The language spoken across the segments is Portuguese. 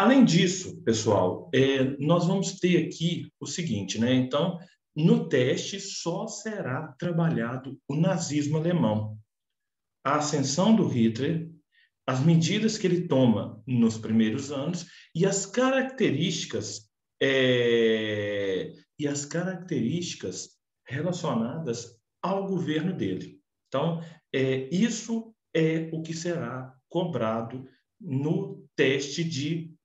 Além disso, pessoal, nós vamos ter aqui o seguinte, né? Então, no teste só será trabalhado o nazismo alemão, a ascensão do Hitler, as medidas que ele toma nos primeiros anos e as características e as características relacionadas ao governo dele. Então, isso é o que será cobrado no teste de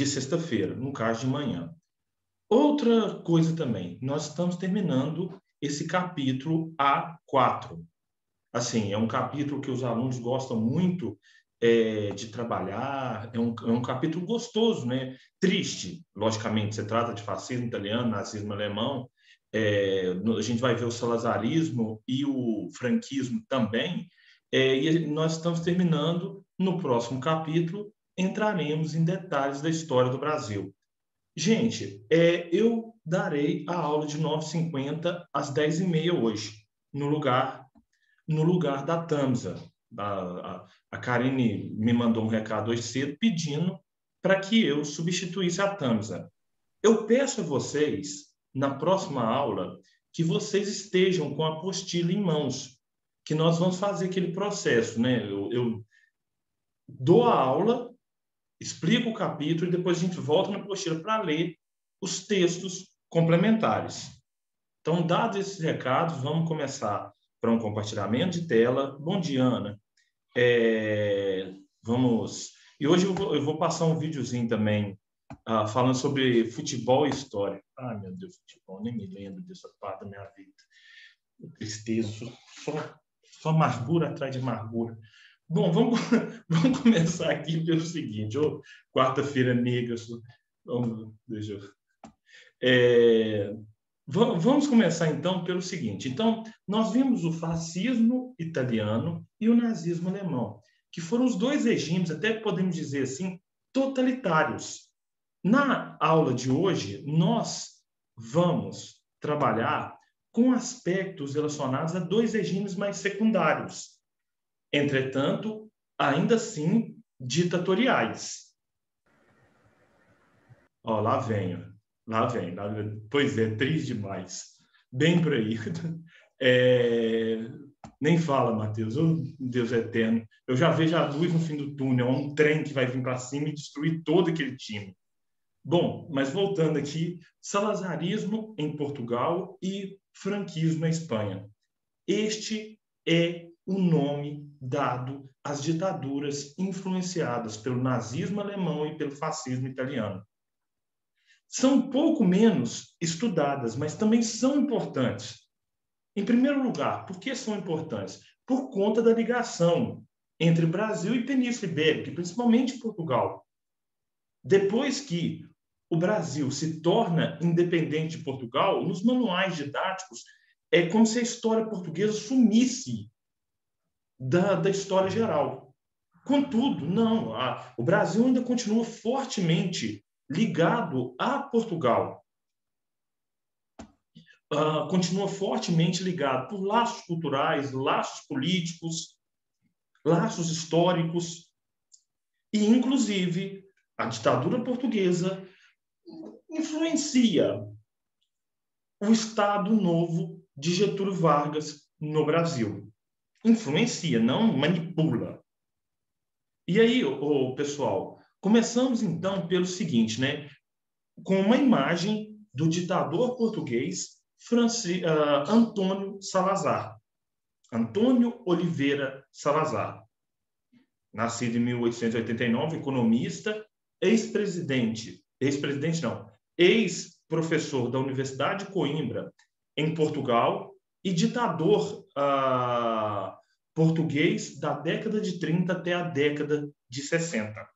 sexta-feira, no caso de manhã. Outra coisa também, nós estamos terminando esse capítulo A4. Assim, é um capítulo que os alunos gostam muito de trabalhar, é um capítulo gostoso, né? Triste, logicamente, você trata de fascismo italiano, nazismo alemão, a gente vai ver o salazarismo e o franquismo também, e nós estamos terminando, no próximo capítulo, entraremos em detalhes da história do Brasil. Gente, eu darei a aula de 9h50 às 10h30 hoje, no lugar da Tamsa. A Karine me mandou um recado hoje cedo pedindo para que eu substituísse a Tamsa. Eu peço a vocês, na próxima aula, que vocês estejam com a apostila em mãos, que nós vamos fazer aquele processo, né? Eu dou a aula, explico o capítulo e depois a gente volta na apostila para ler os textos complementares. Então, dados esses recados, vamos começar para um compartilhamento de tela. Bom dia, Ana. Vamos. E hoje eu vou passar um videozinho também falando sobre futebol e história. Ai, meu Deus, futebol, nem me lembro dessa parte da minha vida. Tristeza, só amargura atrás de amargura. Bom, vamos começar aqui pelo seguinte. Quarta-feira negra. Deixa eu... Vamos começar, então, pelo seguinte. Então, nós vimos o fascismo italiano e o nazismo alemão, que foram os dois regimes, até podemos dizer assim, totalitários. Na aula de hoje, nós vamos trabalhar com aspectos relacionados a dois regimes mais secundários, entretanto, ainda assim, ditatoriais. Lá venho. Lá vem. Pois é, triste demais. Bem por aí. Nem fala, Matheus. Deus eterno. Eu já vejo a luz no fim do túnel. Um trem que vai vir para cima e destruir todo aquele time. Bom, mas voltando aqui, salazarismo em Portugal e franquismo na Espanha. Este é o nome dado às ditaduras influenciadas pelo nazismo alemão e pelo fascismo italiano. São um pouco menos estudadas, mas também são importantes. Em primeiro lugar, por que são importantes? Por conta da ligação entre Brasil e Península Ibérica, principalmente Portugal. Depois que o Brasil se torna independente de Portugal, nos manuais didáticos, é como se a história portuguesa sumisse da história geral. Contudo, não, o Brasil ainda continua fortemente ligado a Portugal. Continua fortemente ligado por laços culturais, laços políticos, laços históricos, e, inclusive, a ditadura portuguesa influencia o Estado Novo de Getúlio Vargas no Brasil. Influencia, não manipula. E aí, pessoal, começamos então pelo seguinte, né? Com uma imagem do ditador português Antônio Salazar. Antônio Oliveira Salazar. Nascido em 1889, economista, ex-professor da Universidade de Coimbra, em Portugal, e ditador português da década de 30 até a década de 60.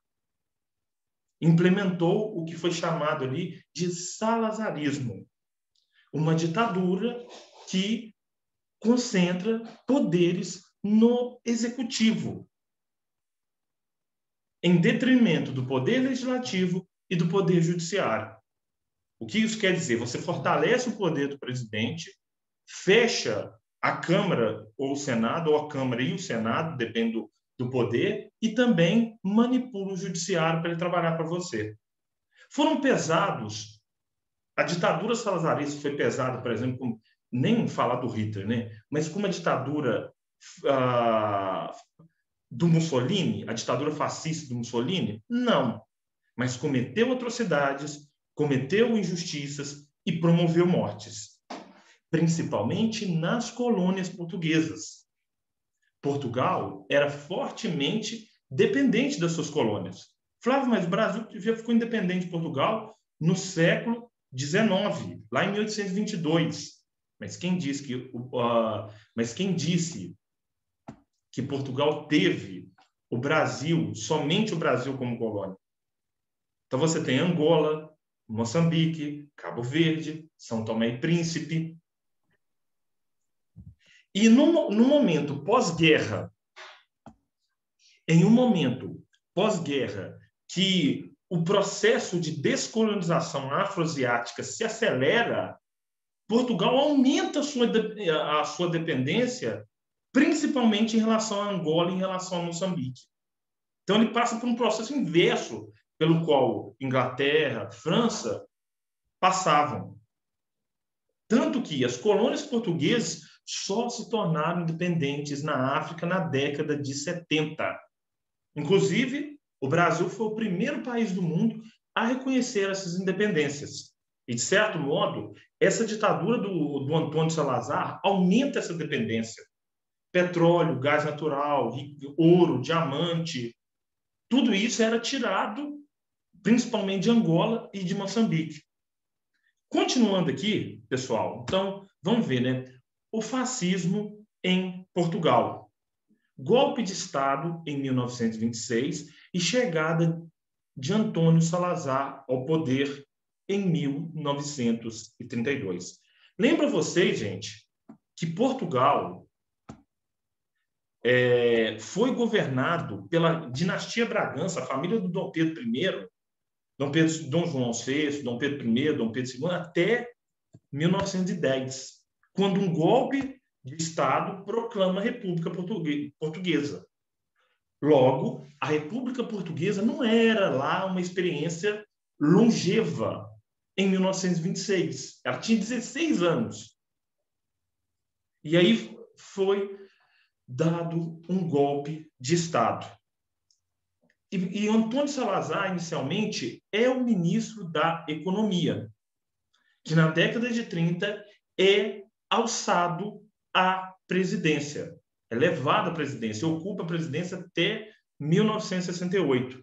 Implementou o que foi chamado ali de salazarismo, uma ditadura que concentra poderes no executivo, em detrimento do poder legislativo e do poder judiciário. O que isso quer dizer? Você fortalece o poder do presidente, fecha a Câmara ou o Senado, ou a Câmara e o Senado, depende do poder e também manipula o judiciário para ele trabalhar para você. Foram pesados. A ditadura salazarista foi pesada, por exemplo, com, nem falar do Hitler, né? Mas com uma ditadura do Mussolini, a ditadura fascista do Mussolini? Não. Mas cometeu atrocidades, cometeu injustiças e promoveu mortes, principalmente nas colônias portuguesas. Portugal era fortemente dependente das suas colônias. Flávio, mas o Brasil já ficou independente de Portugal no século XIX, lá em 1822. Mas quem disse que Portugal teve o Brasil, somente o Brasil como colônia? Então você tem Angola, Moçambique, Cabo Verde, São Tomé e Príncipe. E no momento pós-guerra, em um momento pós-guerra, que o processo de descolonização afroasiática se acelera, Portugal aumenta a sua dependência, principalmente em relação a Angola e em relação a Moçambique. Então, ele passa por um processo inverso pelo qual Inglaterra, França passavam. Tanto que as colônias portuguesas só se tornaram independentes na África na década de 70. Inclusive, o Brasil foi o primeiro país do mundo a reconhecer essas independências. E, de certo modo, essa ditadura do Antônio Salazar aumenta essa dependência. Petróleo, gás natural, ouro, diamante, tudo isso era tirado principalmente de Angola e de Moçambique. Continuando aqui, pessoal, então, vamos ver, né? O fascismo em Portugal. Golpe de Estado em 1926 e chegada de Antônio Salazar ao poder em 1932. Lembra vocês, gente, que Portugal foi governado pela dinastia Bragança, a família do Dom Pedro I, Dom João VI, Dom Pedro I, Dom Pedro II, até 1910, quando um golpe de Estado proclama a República Portuguesa. Logo, a República Portuguesa não era lá uma experiência longeva em 1926. Ela tinha 16 anos. E aí foi dado um golpe de Estado. E Antônio Salazar, inicialmente, é o ministro da Economia, que na década de 30 é alçado à presidência, é levado à presidência, ocupa a presidência até 1968.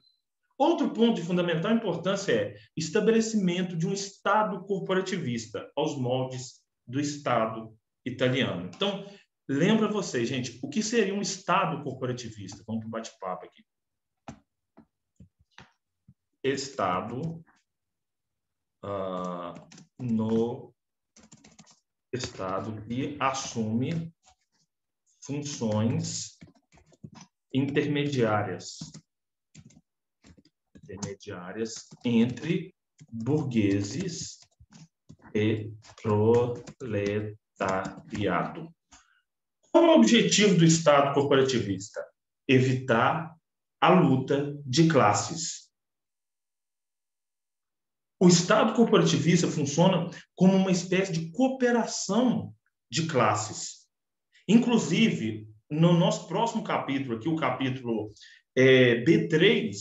Outro ponto de fundamental importância é estabelecimento de um Estado corporativista, aos moldes do Estado italiano. Então, lembra vocês, gente, o que seria um Estado corporativista? Vamos para o bate-papo aqui. Estado no Estado que assume funções intermediárias entre burgueses e proletariado. Qual é o objetivo do Estado corporativista? Evitar a luta de classes. O Estado corporativista funciona como uma espécie de cooperação de classes. Inclusive, no nosso próximo capítulo, aqui, o capítulo B3,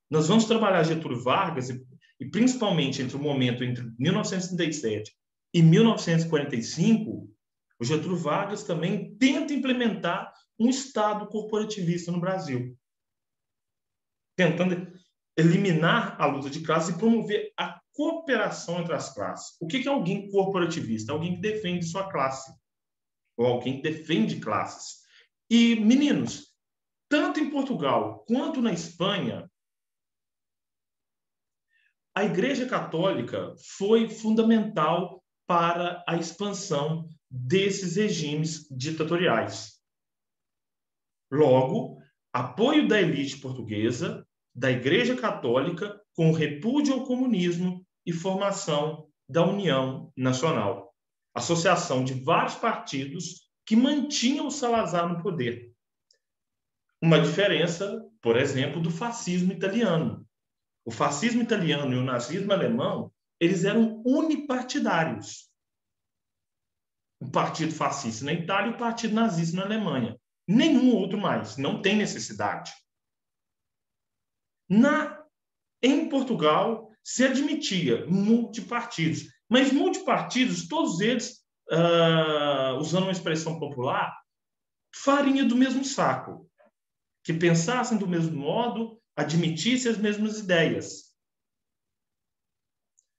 nós vamos trabalhar Getúlio Vargas e principalmente entre o momento entre 1937 e 1945, o Getúlio Vargas também tenta implementar um Estado corporativista no Brasil, tentando eliminar a luta de classes e promover a cooperação entre as classes. O que é alguém corporativista? Alguém que defende sua classe, ou alguém que defende classes. E, meninos, tanto em Portugal quanto na Espanha, a Igreja Católica foi fundamental para a expansão desses regimes ditatoriais. Logo, apoio da elite portuguesa, da Igreja Católica, com repúdio ao comunismo e formação da União Nacional, associação de vários partidos que mantinham o Salazar no poder. Uma diferença, por exemplo, do fascismo italiano. O fascismo italiano e o nazismo alemão, eles eram unipartidários. O partido fascista na Itália e o partido nazista na Alemanha. Nenhum outro mais, não tem necessidade. Em Portugal, se admitia multipartidos, mas multipartidos, todos eles, usando uma expressão popular, farinha do mesmo saco, que pensassem do mesmo modo, admitissem as mesmas ideias.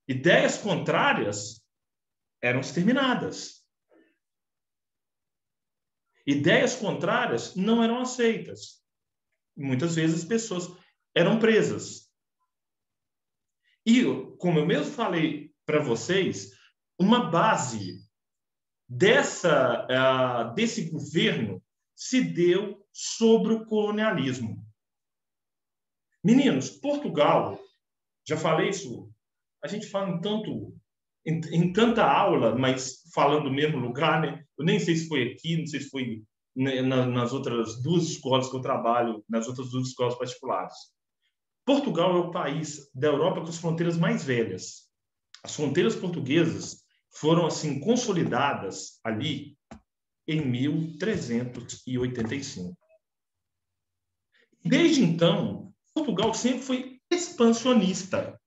Ideias contrárias eram exterminadas. Ideias contrárias não eram aceitas. Muitas vezes as pessoas eram presas. E, como eu mesmo falei para vocês, uma base desse governo se deu sobre o colonialismo. Meninos, Portugal, já falei isso, a gente fala em tanta aula, mas falando do mesmo lugar, né? Eu nem sei se foi aqui, não sei se foi nas outras duas escolas que eu trabalho, nas outras duas escolas particulares. Portugal é o país da Europa com as fronteiras mais velhas. As fronteiras portuguesas foram assim consolidadas ali em 1385. Desde então, Portugal sempre foi expansionista.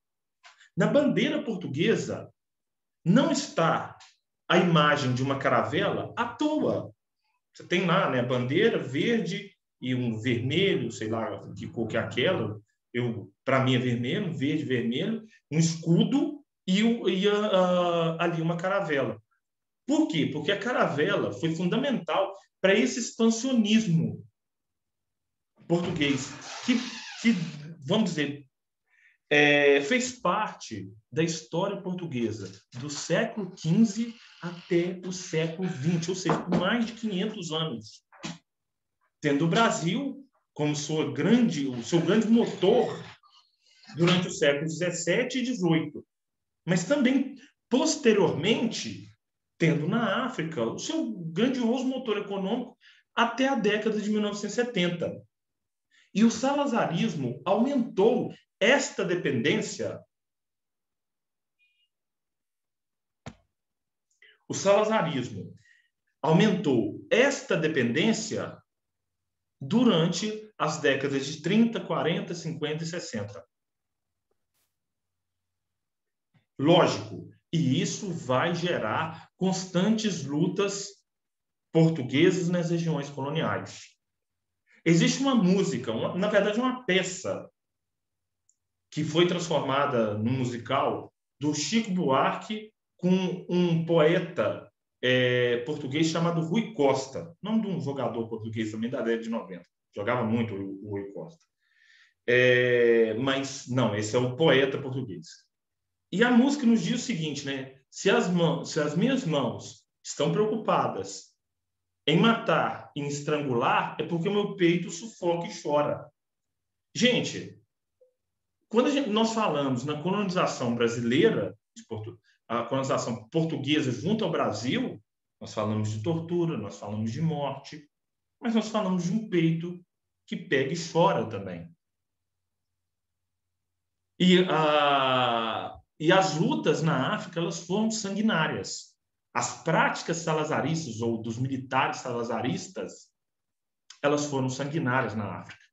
Na bandeira portuguesa não está a imagem de uma caravela à toa. Você tem lá, né, a bandeira verde e um vermelho, sei lá que cor que é aquela. Para mim é vermelho, verde, vermelho, um escudo e ali uma caravela. Por quê? Porque a caravela foi fundamental para esse expansionismo português, que vamos dizer, fez parte da história portuguesa do século XV até o século XX, ou seja, por mais de 500 anos. Tendo o Brasil como o seu grande motor durante os séculos XVII e XVIII, mas também, posteriormente, tendo na África o seu grandioso motor econômico até a década de 1970. E o salazarismo aumentou esta dependência. O salazarismo aumentou esta dependência durante as décadas de 30, 40, 50 e 60. Lógico, e isso vai gerar constantes lutas portuguesas nas regiões coloniais. Existe uma música, na verdade uma peça, que foi transformada num musical do Chico Buarque com um poeta português chamado Rui Costa, nome de um jogador português também da década de 90. Jogava muito o Rui Costa. Mas não, esse é o poeta português. E a música nos diz o seguinte, né? Se as minhas mãos estão preocupadas em matar, em estrangular, é porque o meu peito sufoca e chora. Gente, quando nós falamos na colonização brasileira, a colonização portuguesa junto ao Brasil, nós falamos de tortura, nós falamos de morte, mas nós falamos de um peito que pega e chora também. E as lutas na África, elas foram sanguinárias. As práticas salazaristas ou dos militares salazaristas, elas foram sanguinárias na África,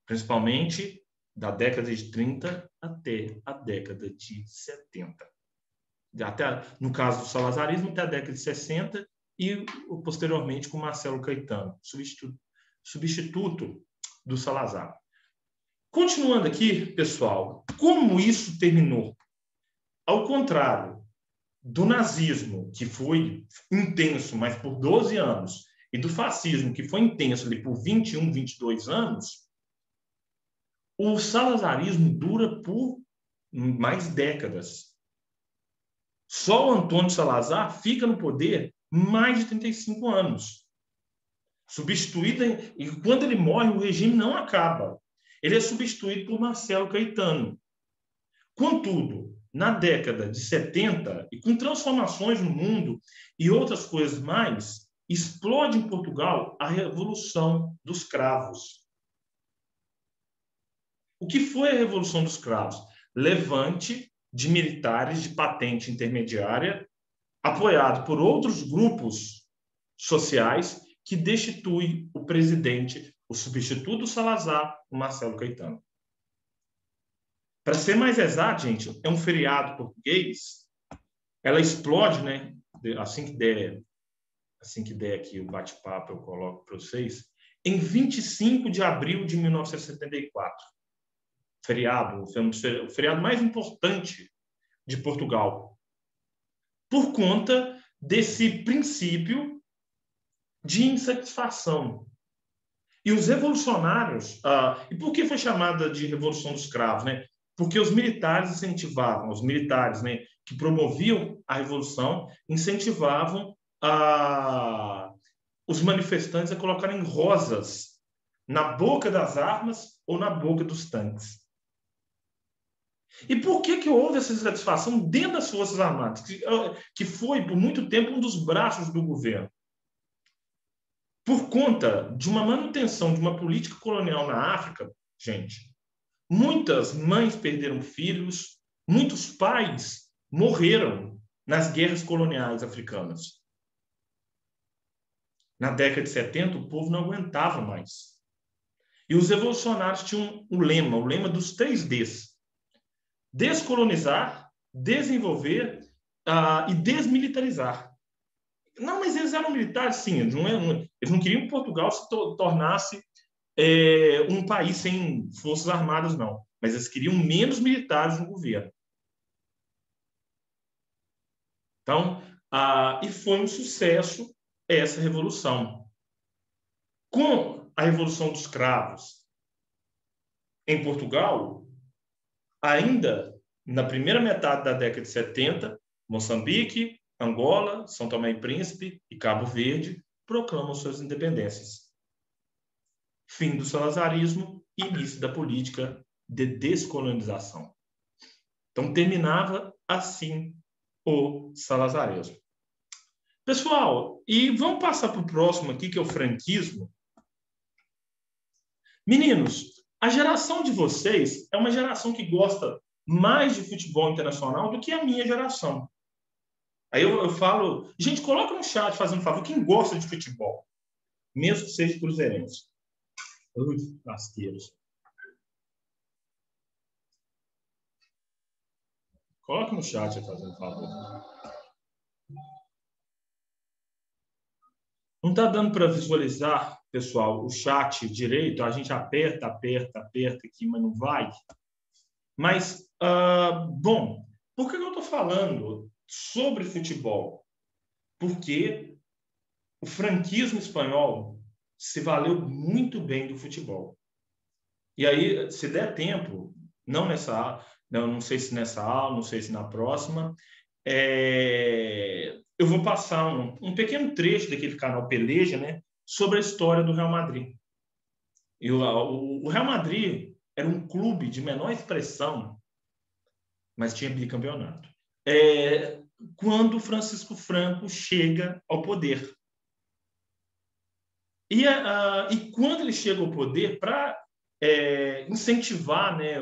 principalmente da década de 30 até a década de 70. No caso do salazarismo, até a década de 60 e, posteriormente, com Marcelo Caetano, substituto do Salazar. Continuando aqui, pessoal, como isso terminou? Ao contrário do nazismo, que foi intenso, mas por 12 anos, e do fascismo, que foi intenso ali por 21, 22 anos, o salazarismo dura por mais décadas. Só o Antônio Salazar fica no poder mais de 35 anos. E quando ele morre, o regime não acaba. Ele é substituído por Marcelo Caetano. Contudo, na década de 70, e com transformações no mundo e outras coisas mais, explode em Portugal a Revolução dos Cravos. O que foi a Revolução dos Cravos? Levante de militares de patente intermediária, apoiado por outros grupos sociais, que destitui o presidente, o substituto do Salazar, o Marcelo Caetano. Para ser mais exato, gente, é um feriado português. Ela explode, né? Assim que der aqui o bate-papo, eu coloco para vocês. Em 25 de abril de 1974. Feriado, o feriado mais importante de Portugal. Por conta desse princípio de insatisfação. E os revolucionários... e por que foi chamada de Revolução dos Cravos, né? Porque os militares incentivavam, os militares, né, que promoviam a revolução, incentivavam os manifestantes a colocarem rosas na boca das armas ou na boca dos tanques. E por que houve essa insatisfação dentro das Forças Armadas, que foi, por muito tempo, um dos braços do governo? Por conta de uma manutenção de uma política colonial na África, gente, muitas mães perderam filhos, muitos pais morreram nas guerras coloniais africanas. Na década de 70, o povo não aguentava mais. E os revolucionários tinham o lema dos 3 Ds: descolonizar, desenvolver e desmilitarizar. Não, mas eles eram militares, sim. Eles não queriam que Portugal se tornasse um país sem forças armadas, não. Mas eles queriam menos militares no governo. Então, e foi um sucesso essa revolução. Com a Revolução dos Cravos em Portugal, ainda na primeira metade da década de 70, Moçambique, Angola, São Tomé e Príncipe e Cabo Verde proclamam suas independências. Fim do salazarismo e início da política de descolonização. Então, terminava assim o salazarismo. Pessoal, e vamos passar para o próximo aqui, que é o franquismo. Meninos, a geração de vocês é uma geração que gosta mais de futebol internacional do que a minha geração. Aí eu falo, gente, coloca no chat, fazendo um favor, quem gosta de futebol, mesmo que seja cruzeirense. Lasqueiros. Coloca no chat, fazendo um favor. Não está dando para visualizar, pessoal, o chat direito. A gente aperta aqui, mas não vai. Mas, bom, por que eu estou falando sobre futebol? Porque o franquismo espanhol se valeu muito bem do futebol. E aí, se der tempo, não sei se nessa aula, não sei se na próxima, eu vou passar um pequeno trecho daquele canal Peleja, né, sobre a história do Real Madrid. E o Real Madrid era um clube de menor expressão, mas tinha bicampeonato. Quando Francisco Franco chega ao poder. E quando ele chega ao poder, para incentivar, né,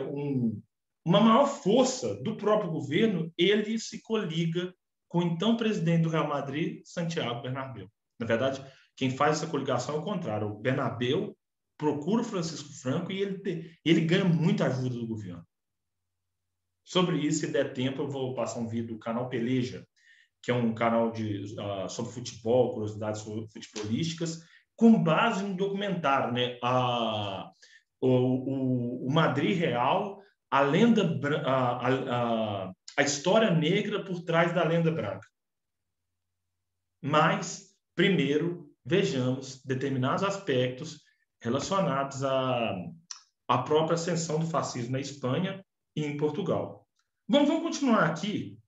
uma maior força do próprio governo, ele se coliga com o então presidente do Real Madrid, Santiago Bernabéu. Na verdade, quem faz essa coligação é o contrário. O Bernabéu procura o Francisco Franco e ele ganha muita ajuda do governo. Sobre isso, se der tempo, eu vou passar um vídeo do canal Peleja, que é um canal sobre futebol, curiosidades futebolísticas, com base no documentário, né? O Madrid Real, a lenda, a história negra por trás da lenda branca. Mas, primeiro, vejamos determinados aspectos relacionados à própria ascensão do fascismo na Espanha e em Portugal. Bom, vamos continuar aqui,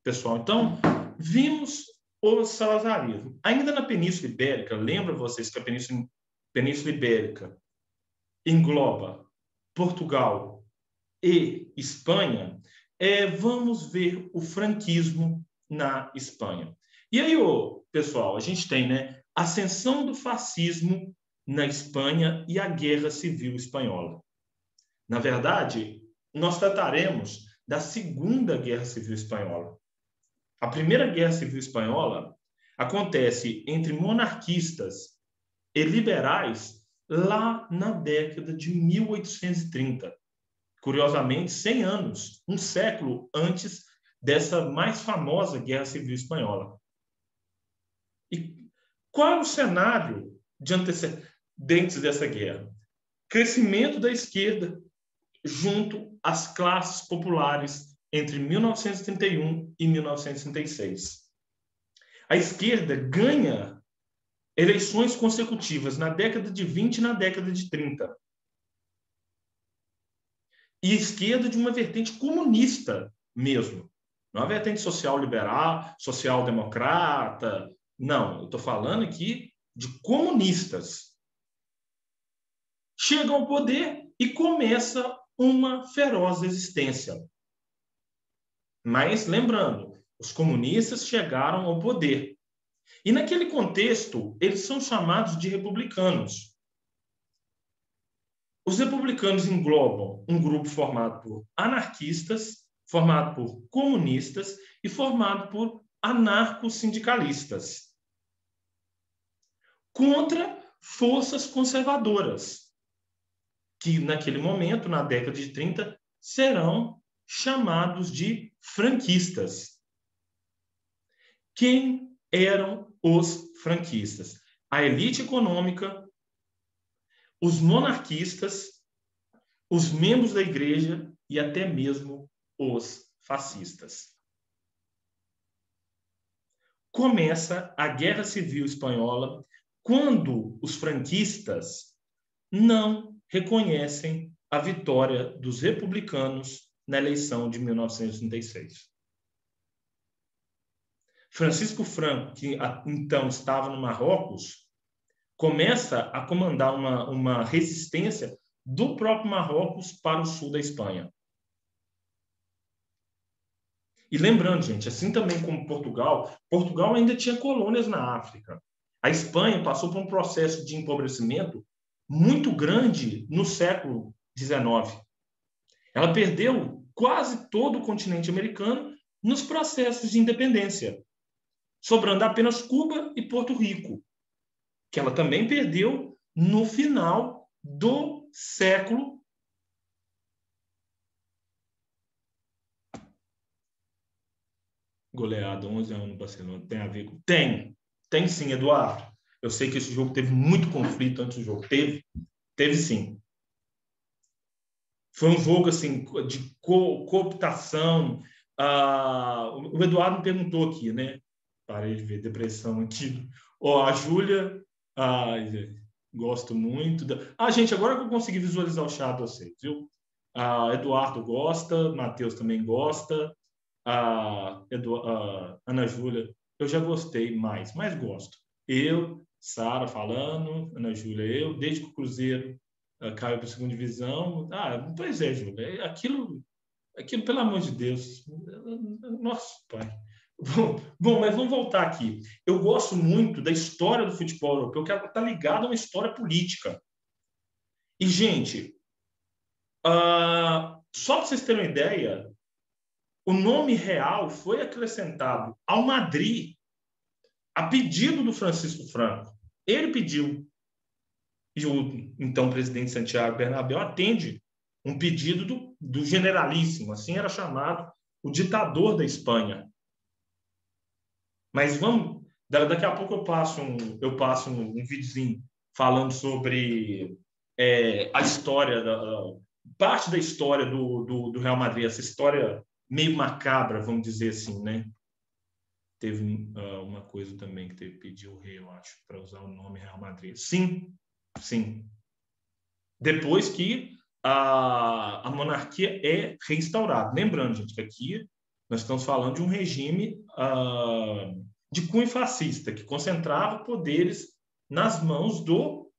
pessoal. Então, vimos o salazarismo. Ainda na Península Ibérica, lembra vocês que a Península Ibérica engloba Portugal e Espanha? Vamos ver o franquismo na Espanha. E aí, pessoal, a gente tem, né, a ascensão do fascismo na Espanha e a Guerra Civil Espanhola. Na verdade, nós trataremos da Segunda Guerra Civil Espanhola. A Primeira Guerra Civil Espanhola acontece entre monarquistas e liberais lá na década de 1830. Curiosamente, 100 anos, um século antes dessa mais famosa Guerra Civil Espanhola. E qual é o cenário de antecedentes dessa guerra? Crescimento da esquerda junto às classes populares entre 1931 e 1936. A esquerda ganha eleições consecutivas na década de 20 e na década de 30. E a esquerda de uma vertente comunista mesmo. Não é uma vertente social-liberal, social-democrata. Não, eu estou falando aqui de comunistas. Chegam ao poder e começa uma feroz resistência. Mas, lembrando, os comunistas chegaram ao poder. E, naquele contexto, eles são chamados de republicanos. Os republicanos englobam um grupo formado por anarquistas, formado por comunistas e formado por anarco-sindicalistas, contra forças conservadoras, que naquele momento, na década de 30, serão chamados de franquistas. Quem eram os franquistas? A elite econômica, os monarquistas, os membros da igreja e até mesmo os fascistas. Começa a Guerra Civil Espanhola quando os franquistas não reconhecem a vitória dos republicanos na eleição de 1936. Francisco Franco, que então estava no Marrocos, começa a comandar uma resistência do próprio Marrocos para o sul da Espanha. E lembrando, gente, assim também como Portugal ainda tinha colônias na África. A Espanha passou por um processo de empobrecimento muito grande no século XIX. Ela perdeu quase todo o continente americano nos processos de independência, sobrando apenas Cuba e Porto Rico, que ela também perdeu no final do século. Goleada 11-1 no Barcelona. Tem a ver com... Tem sim, Eduardo. Eu sei que esse jogo teve muito conflito antes do jogo. Teve sim. Foi um jogo assim, de cooptação. O Eduardo me perguntou aqui, né? Parei de ver depressão aqui. A Júlia, gosto muito. Gente, agora que eu consegui visualizar o chat de vocês, viu? Eduardo gosta, Matheus também gosta. Ana Júlia, eu já gostei mais, mas gosto. Eu, Sara falando, Ana Júlia, eu, desde que o Cruzeiro caiu para a segunda divisão. Pois é, Júlia, aquilo, pelo amor de Deus, nossa, pai. Bom, mas vamos voltar aqui. Eu gosto muito da história do futebol europeu, que está ligada a uma história política. E, gente, só para vocês terem uma ideia, o nome real foi acrescentado ao Madrid a pedido do Francisco Franco. Ele pediu. E o então presidente Santiago Bernabéu atende um pedido do generalíssimo, assim era chamado, o ditador da Espanha. Mas vamos, daqui a pouco eu passo um videozinho falando sobre a história, parte da história do Real Madrid, essa história meio macabra, vamos dizer assim, né? Teve uma coisa também que pediu o rei, eu acho, para usar o nome Real Madrid. Sim. Depois que a monarquia é reinstaurada. Lembrando, gente, que aqui nós estamos falando de um regime de cunho fascista, que concentrava poderes nas mãos do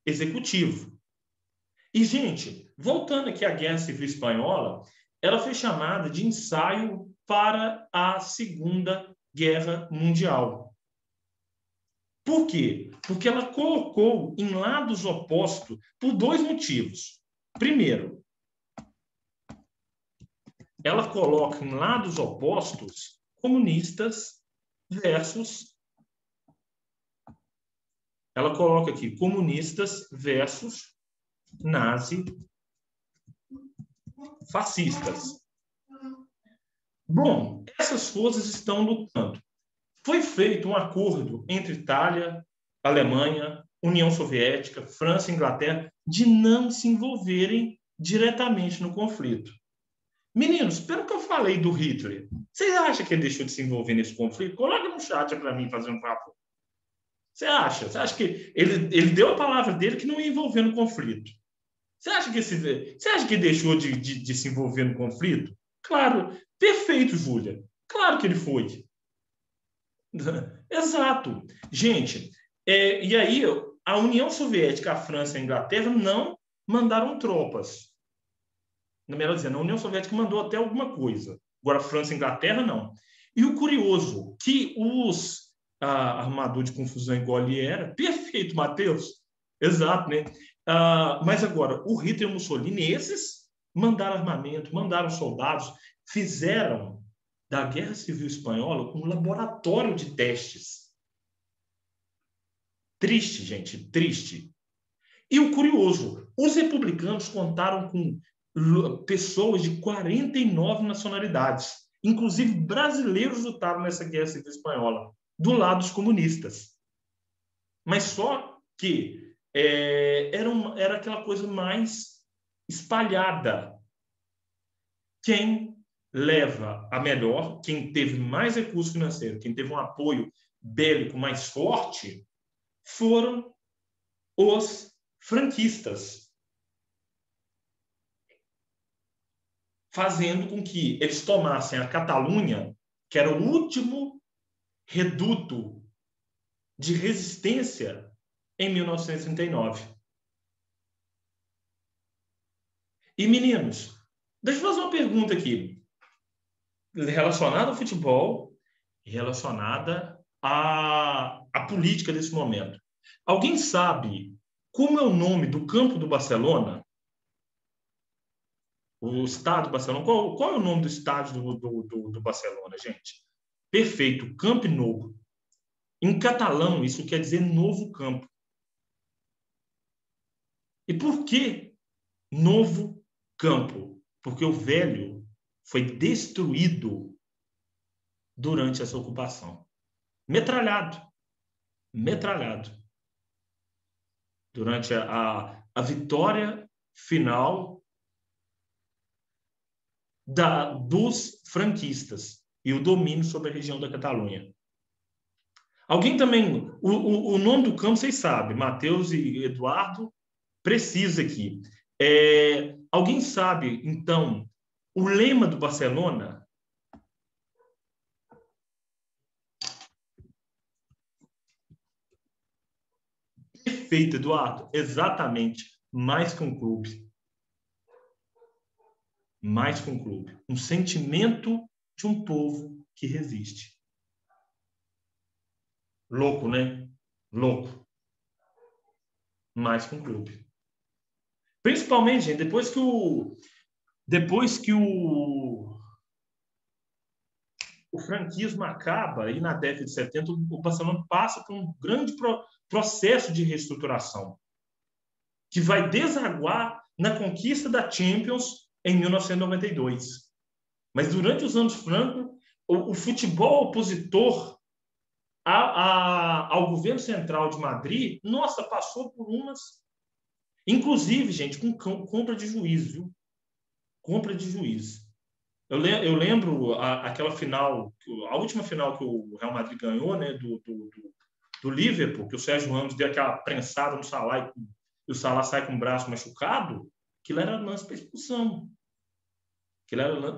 executivo. E, gente, voltando aqui à Guerra Civil Espanhola, ela foi chamada de ensaio para a Segunda Guerra Mundial. Por quê? Porque ela colocou em lados opostos por dois motivos. Primeiro, ela coloca em lados opostos comunistas versus... Ela coloca aqui comunistas versus nazi-fascistas. Bom, essas forças estão lutando. Foi feito um acordo entre Itália, Alemanha, União Soviética, França e Inglaterra de não se envolverem diretamente no conflito. Meninos, pelo que eu falei do Hitler, vocês acham que ele deixou de se envolver nesse conflito? Coloca no chat para mim, fazer um papo. Você acha? Você acha que ele deu a palavra dele que não ia envolver no conflito? Você acha que deixou de se envolver no conflito? Claro, perfeito, Júlia. Claro que ele foi. Exato. Gente, e aí a União Soviética, a França e a Inglaterra não mandaram tropas. Melhor dizendo, a União Soviética mandou até alguma coisa. Agora, a França e a Inglaterra, não. E o curioso, que os armador de confusão igual ele era, perfeito, Matheus. Exato, né? Mas agora, o Hitler e o Mussolini, esses mandaram armamento, mandaram soldados, fizeram da Guerra Civil Espanhola um laboratório de testes. Triste, gente, triste. E o curioso, os republicanos contaram com pessoas de 49 nacionalidades, inclusive brasileiros lutaram nessa Guerra Civil Espanhola, do lado dos comunistas. Mas só que era aquela coisa mais espalhada. Quem leva a melhor, quem teve mais recurso financeiro, quem teve um apoio bélico mais forte, foram os franquistas, fazendo com que eles tomassem a Catalunha, que era o último reduto de resistência, em 1939. E, meninos, deixa eu fazer uma pergunta aqui, relacionada ao futebol, relacionada à política desse momento. Alguém sabe como é o nome do campo do Barcelona? O estádio do Barcelona. Qual é o nome do estádio do Barcelona, gente? Perfeito, Camp Nou. Em catalão, isso quer dizer novo campo. E por que novo campo? Porque o velho foi destruído durante essa ocupação. Metralhado. Metralhado. Durante a vitória final dos franquistas e o domínio sobre a região da Catalunha. Alguém também... O nome do campo, vocês sabem. Matheus e Eduardo precisa aqui. Alguém sabe, então, o lema do Barcelona? Perfeito, Eduardo. Exatamente. Mais que um clube. Mais que um clube. Um sentimento de um povo que resiste. Louco, né? Louco. Mais que um clube. Principalmente, gente, depois que o franquismo acaba, aí na década de 70, o Barcelona passa por um grande processo de reestruturação, que vai desaguar na conquista da Champions em 1992. Mas durante os anos Franco, o futebol opositor ao governo central de Madrid, nossa, passou por umas... Inclusive, gente, com compra de juiz, viu? Compra de juiz. Eu lembro aquela final, a última final que o Real Madrid ganhou, né, do Liverpool, que o Sérgio Ramos deu aquela prensada no Salah e o Salah sai com o braço machucado, aquilo era lance para expulsão.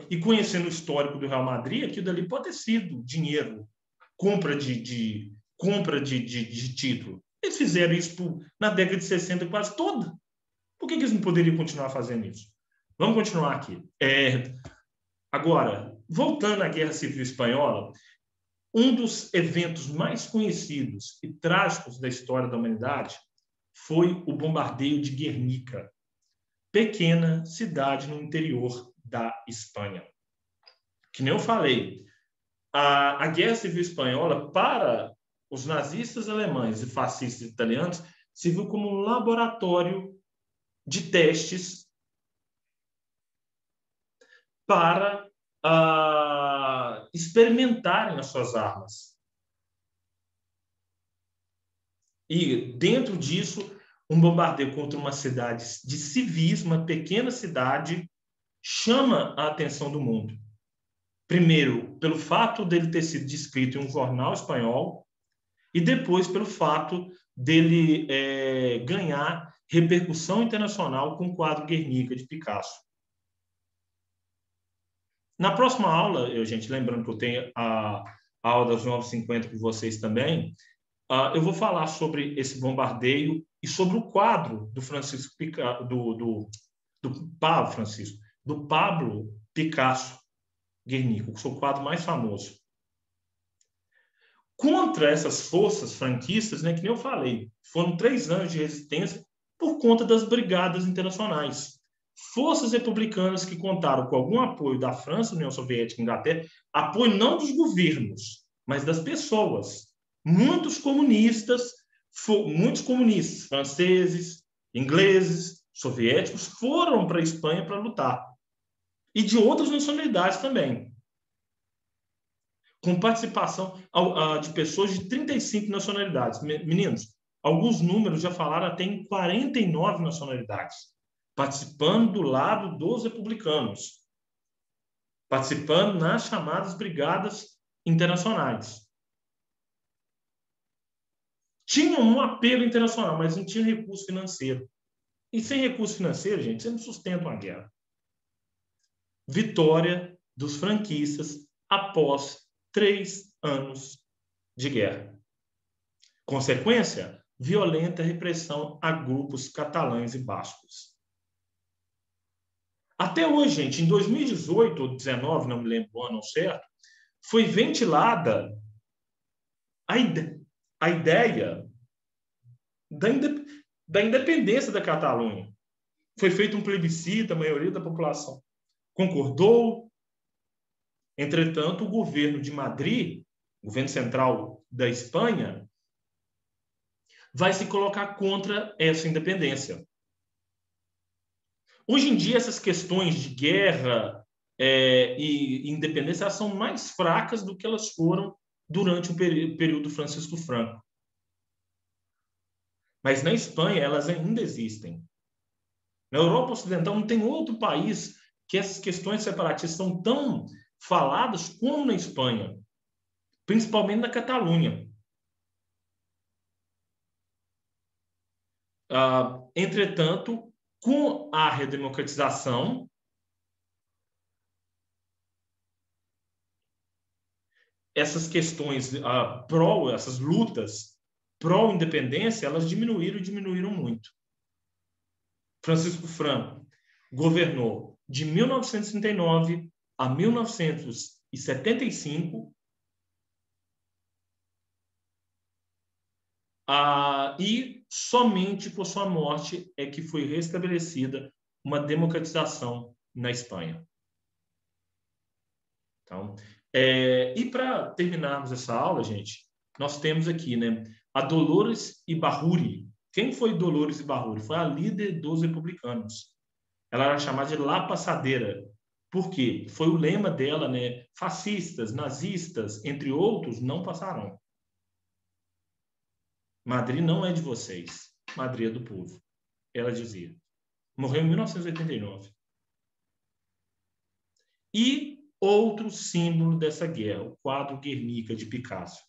E conhecendo o histórico do Real Madrid, aquilo dali pode ter sido dinheiro, compra de título. Eles fizeram isso na década de 60 quase toda. Por que eles não poderiam continuar fazendo isso? Vamos continuar aqui. Agora, voltando à Guerra Civil Espanhola, um dos eventos mais conhecidos e trágicos da história da humanidade foi o bombardeio de Guernica, pequena cidade no interior da Espanha. Que nem eu falei, a Guerra Civil Espanhola, para os nazistas alemães e fascistas italianos, serviu como um laboratório de testes para experimentarem as suas armas. E, dentro disso, um bombardeio contra uma cidade de civis, uma pequena cidade, chama a atenção do mundo. Primeiro, pelo fato dele ter sido descrito em um jornal espanhol, e depois pelo fato dele ganhar repercussão internacional com o quadro Guernica, de Picasso. Na próxima aula, gente, lembrando que eu tenho a aula das 9h50 com vocês também, eu vou falar sobre esse bombardeio e sobre o quadro do Francisco do Pablo Picasso, Guernica, o seu quadro mais famoso. Contra essas forças franquistas, né, que nem eu falei, foram 3 anos de resistência por conta das brigadas internacionais. Forças republicanas que contaram com algum apoio da França, União Soviética e Inglaterra, apoio não dos governos, mas das pessoas. Muitos comunistas, franceses, ingleses, soviéticos, foram para a Espanha para lutar. E de outras nacionalidades também, com participação de pessoas de 35 nacionalidades. Meninos, alguns números já falaram até em 49 nacionalidades, participando do lado dos republicanos, participando nas chamadas brigadas internacionais. Tinham um apelo internacional, mas não tinham recurso financeiro. E sem recurso financeiro, gente, você não sustenta uma guerra. Vitória dos franquistas após 3 anos de guerra. Consequência? Violenta repressão a grupos catalães e bascos. Até hoje, gente, em 2018 ou 2019, não me lembro o ano certo, foi ventilada a ideia da independência da Catalunha. Foi feito um plebiscito, a maioria da população concordou. Entretanto, o governo de Madrid, o governo central da Espanha, vai se colocar contra essa independência. Hoje em dia, essas questões de guerra e independência são mais fracas do que elas foram durante o período Francisco Franco. Mas na Espanha, elas ainda existem. Na Europa Ocidental, não tem outro país que essas questões separatistas são tão faladas como na Espanha, principalmente na Catalunha. Entretanto, com a redemocratização, essas questões essas lutas pró-independência, elas diminuíram muito. Francisco Franco governou de 1939 a 1975 e somente por sua morte é que foi restabelecida uma democratização na Espanha. Então, e para terminarmos essa aula, gente, nós temos aqui, né, a Dolores Ibárruri. Quem foi Dolores Ibárruri? Foi a líder dos republicanos. Ela era chamada de La Passadeira. Por quê? Foi o lema dela, né? Fascistas, nazistas, entre outros, não passarão. Madrid não é de vocês. Madrid é do povo. Ela dizia. Morreu em 1989. E outro símbolo dessa guerra, o quadro Guernica, de Picasso.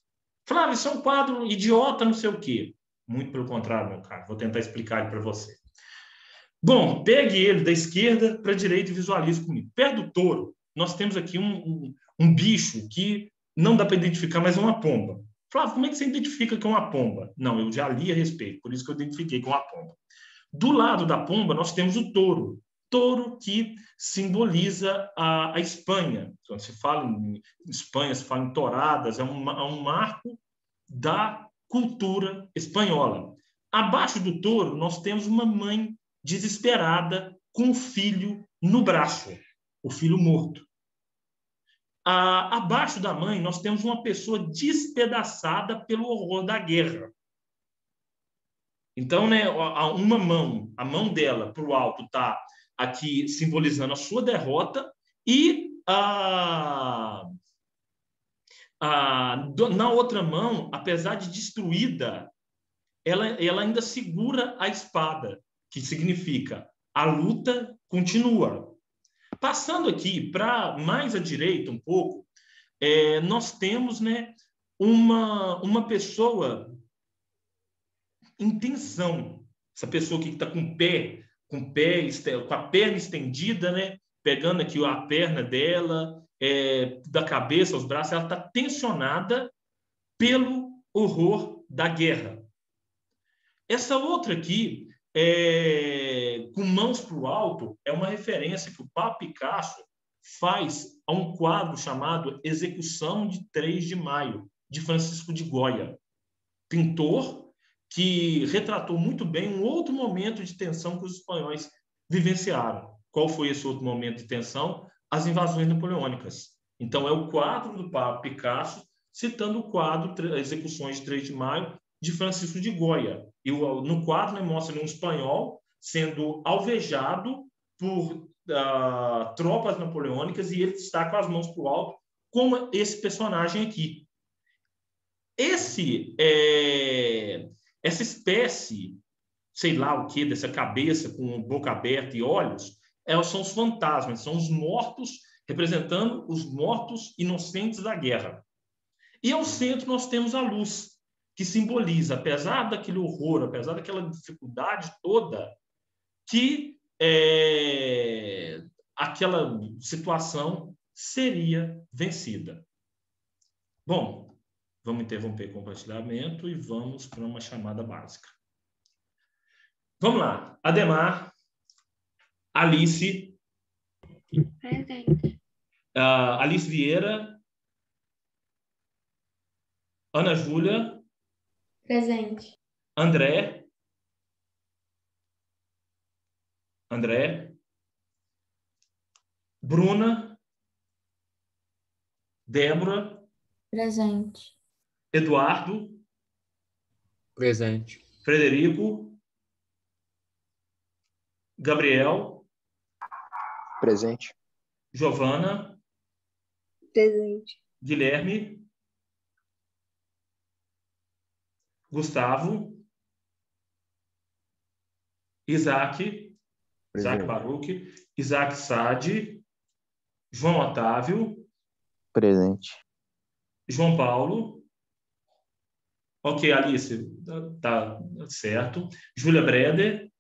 Flávio, isso é um quadro idiota, não sei o quê. Muito pelo contrário, meu caro. Vou tentar explicar para você. Bom, pegue ele da esquerda para a direita e visualize comigo. Perto do touro, nós temos aqui um bicho que não dá para identificar, mas é uma pomba. Flávio, como é que você identifica que é uma pomba? Não, eu já li a respeito, por isso que eu identifiquei com a pomba. Do lado da pomba, nós temos o touro. Touro que simboliza a Espanha. Quando se fala em Espanha, se fala em touradas, é um marco da cultura espanhola. Abaixo do touro, nós temos uma mãe desesperada com o filho no braço, o filho morto. Abaixo da mãe, nós temos uma pessoa despedaçada pelo horror da guerra. Então, né, uma mão, a mão dela para o alto está aqui simbolizando a sua derrota e na outra mão, apesar de destruída, ela ainda segura a espada, que significa a luta continua. Passando aqui para mais à direita um pouco, nós temos, né, uma pessoa em tensão. Essa pessoa que está com a perna estendida, né, pegando aqui a perna dela, da cabeça aos braços, ela está tensionada pelo horror da guerra. Essa outra aqui, com mãos para o alto, é uma referência que o Pablo Picasso faz a um quadro chamado Execução de 3 de Maio, de Francisco de Goya, pintor que retratou muito bem um outro momento de tensão que os espanhóis vivenciaram. Qual foi esse outro momento de tensão? As invasões napoleônicas. Então, é o quadro do Pablo Picasso citando o quadro Execuções de 3 de Maio, de Francisco de Goya. E no quadro, né, mostra um espanhol sendo alvejado por tropas napoleônicas e ele está com as mãos para o alto, como esse personagem aqui. Essa espécie, sei lá o que, dessa cabeça com boca aberta e olhos, são os fantasmas, são os mortos, representando os mortos inocentes da guerra. E ao centro nós temos a luz, que simboliza, apesar daquele horror, apesar daquela dificuldade toda, que aquela situação seria vencida. Bom, vamos interromper o compartilhamento e vamos para uma chamada básica. Vamos lá. Ademar, Alice. Presente. Alice Vieira. Ana Júlia. Presente. André. Bruna. Débora. Presente. Eduardo. Presente. Frederico. Gabriel. Presente. Giovana. Presente. Guilherme. Gustavo. Isaac Baruch. Isaac Sade. João Otávio. Presente. João Paulo. Ok, Alice, tá certo. Júlia Breder.